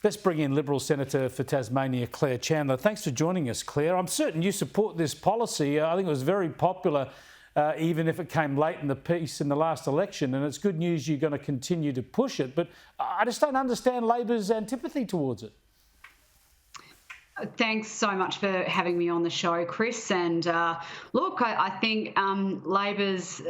Let's bring in Liberal Senator for Tasmania, Claire Chandler. Thanks for joining us, Claire. I'm certain you support this policy. I think it was very popular, even if it came late in the piece in the last election, and it's good news you're going to continue to push it. But I just don't understand Labor's antipathy towards it. Thanks so much for having me on the show, Chris. And look, I think Labor's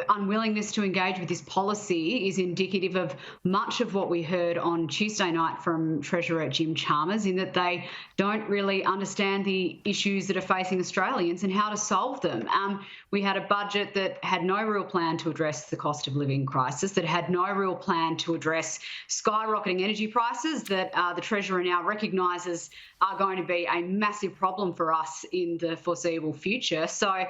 unwillingness to engage with this policy is indicative of much of what we heard on Tuesday night from Treasurer Jim Chalmers, in that they don't really understand the issues that are facing Australians and how to solve them. We had a budget that had no real plan to address the cost of living crisis, that had no real plan to address skyrocketing energy prices that the Treasurer now recognises are going to be a massive problem for us in the foreseeable future. So I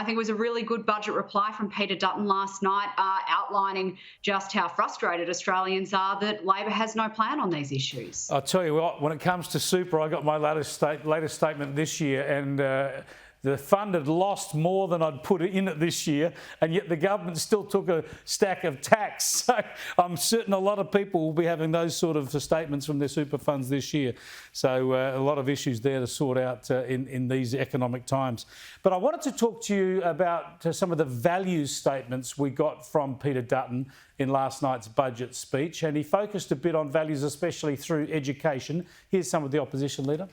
think it was a really good budget reply from Peter Dutton last night, outlining just how frustrated Australians are that Labor has no plan on these issues. I'll tell you what, when it comes to super, I got my latest statement this year, and the fund had lost more than I'd put in it this year, and yet the government still took a stack of tax. So I'm certain a lot of people will be having those sort of statements from their super funds this year. So a lot of issues there to sort out in these economic times. But I wanted to talk to you about some of the values statements we got from Peter Dutton in last night's budget speech, and he focused a bit on values, especially through education. Here's some of the opposition leader.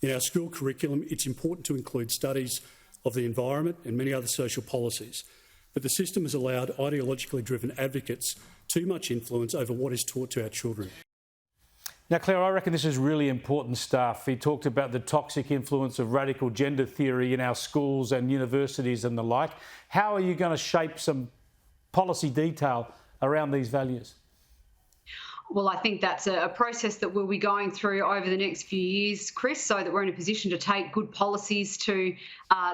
In our school curriculum, it's important to include studies of the environment and many other social policies, but the system has allowed ideologically driven advocates too much influence over what is taught to our children. Now, Claire, I reckon this is really important stuff. He talked about the toxic influence of radical gender theory in our schools and universities and the like. How are you going to shape some policy detail around these values? Well, I think that's a process that we'll be going through over the next few years, Chris, so that we're in a position to take good policies to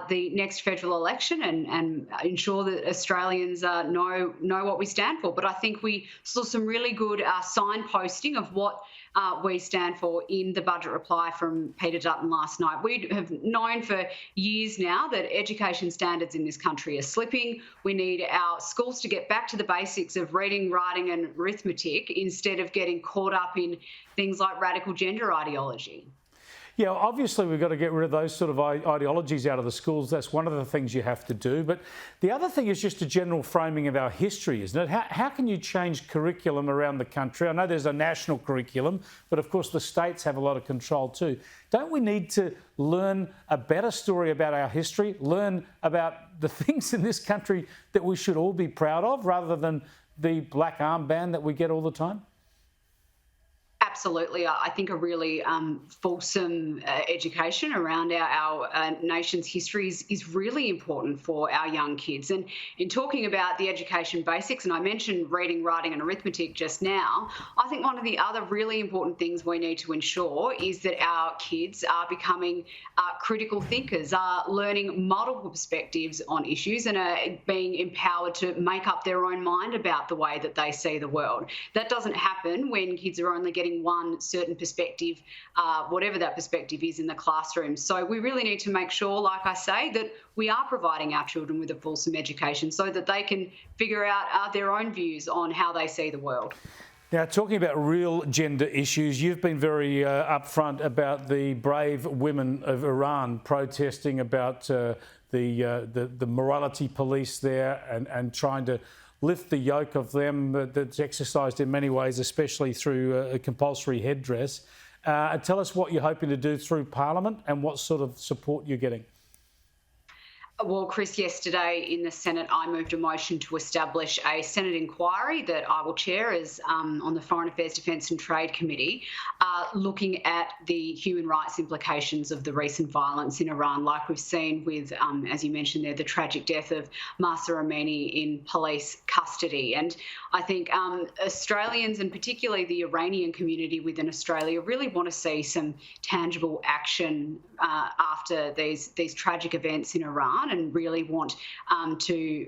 the next federal election and ensure that Australians know what we stand for. But I think we saw some really good signposting of what we stand for in the budget reply from Peter Dutton last night. We have known for years now that education standards in this country are slipping. We need our schools to get back to the basics of reading, writing and arithmetic instead of getting caught up in things like radical gender ideology. Yeah, obviously we've got to get rid of those sort of ideologies out of the schools. That's one of the things you have to do. But the other thing is just a general framing of our history, isn't it? How can you change curriculum around the country? I know there's a national curriculum, but of course the states have a lot of control too. Don't we need to learn a better story about our history, learn about the things in this country that we should all be proud of, rather than the black armband that we get all the time? Absolutely. I think a really fulsome education around our nation's history is really important for our young kids. And in talking about the education basics, and I mentioned reading, writing and arithmetic just now, I think one of the other really important things we need to ensure is that our kids are becoming critical thinkers, are learning multiple perspectives on issues and are being empowered to make up their own mind about the way that they see the world. That doesn't happen when kids are only getting one certain perspective, whatever that perspective is in the classroom. So we really need to make sure, like I say, that we are providing our children with a fulsome education so that they can figure out their own views on how they see the world. Now, talking about real gender issues, you've been very upfront about the brave women of Iran protesting about the morality police there and trying to lift the yoke of them that's exercised in many ways, especially through a compulsory headdress. Tell us what you're hoping to do through Parliament and what sort of support you're getting. Well, Chris, yesterday in the Senate, I moved a motion to establish a Senate inquiry that I will chair as on the Foreign Affairs, Defence and Trade Committee, looking at the human rights implications of the recent violence in Iran, like we've seen with, as you mentioned there, the tragic death of Mahsa Amini in police custody. And I think Australians, and particularly the Iranian community within Australia, really want to see some tangible action after these tragic events in Iran, and really want to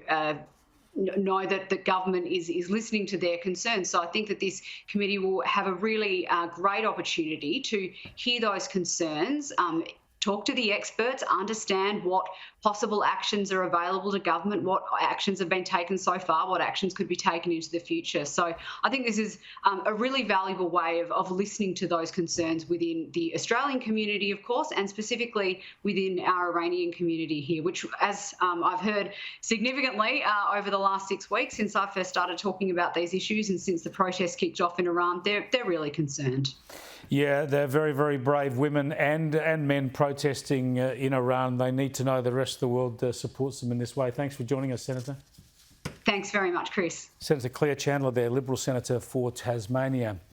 know that the government is listening to their concerns. So I think that this committee will have a really great opportunity to hear those concerns, talk to the experts, understand what possible actions are available to government, what actions have been taken so far, what actions could be taken into the future. So I think this is a really valuable way of listening to those concerns within the Australian community, of course, and specifically within our Iranian community here, which, as I've heard significantly over the last 6 weeks since I first started talking about these issues and since the protests kicked off in Iran, they're really concerned. Yeah, they're very, very brave women and men protesting in Iran. They need to know the rest of the world supports them in this way. Thanks for joining us, Senator. Thanks very much, Chris. Senator Claire Chandler there, Liberal Senator for Tasmania.